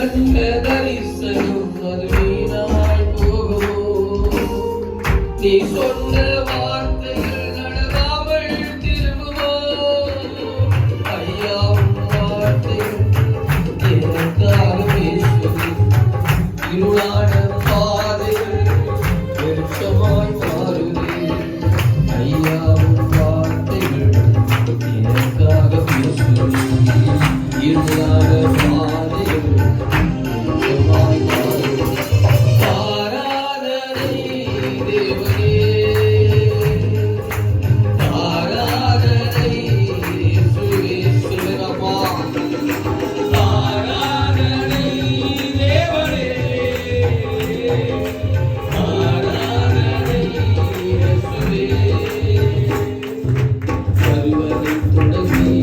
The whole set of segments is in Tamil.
கண்ட தரிசனம் அது வீணாய் போகுமோ? நீ சொன்ன வார்த்தைகள் நடவாமல் திரும்புமோ? ஐயா வார்த்தைகள் எனக்காக பேசுவது இருளான பாதைகள் வெளிச்சமாய் மாறுதே. ஐயா வார்த்தைகள் எனக்காக பேசுவது இருளான பாதைகள் வெளிச்சமாய் மாறுதே. ஆராதனை தேவனே, ஆராதனை இயேசுவே. சொல்லுங்கப்பா. ஆராதனை தேவனே, ஆராதனை இயேசுவே. வருவதை தொடங்கி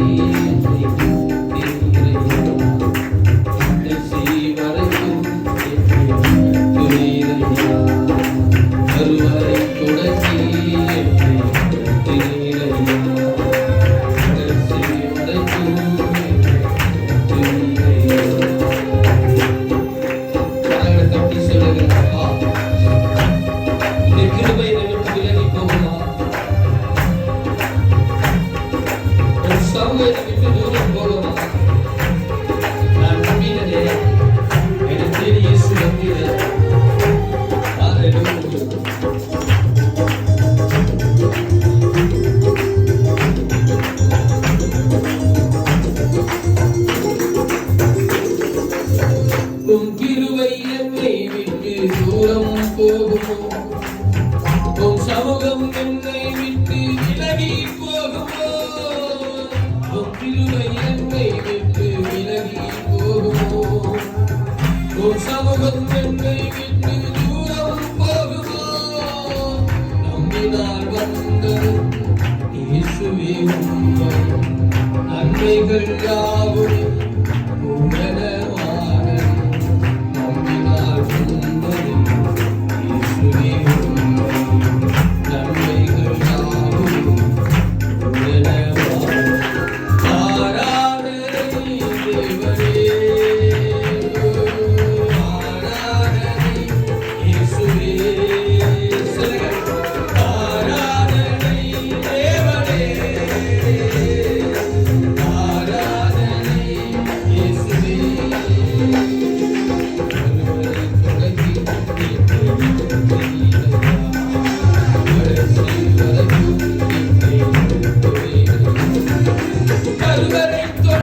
உம் கிருபை என்னை விட்டு தூரம் போகுமோ? உம் சமூகம் என்னை விட்டு விலகி போகுமோ? உம் கிருபை என்னை விட்டு விலகி போகுமோ? உம் சமூகம் என்னை விட்டு தூரம் போகுமோ? நம்பினால் வந்தது இயேசுவே உம்மை நன்மைகள் யாவும்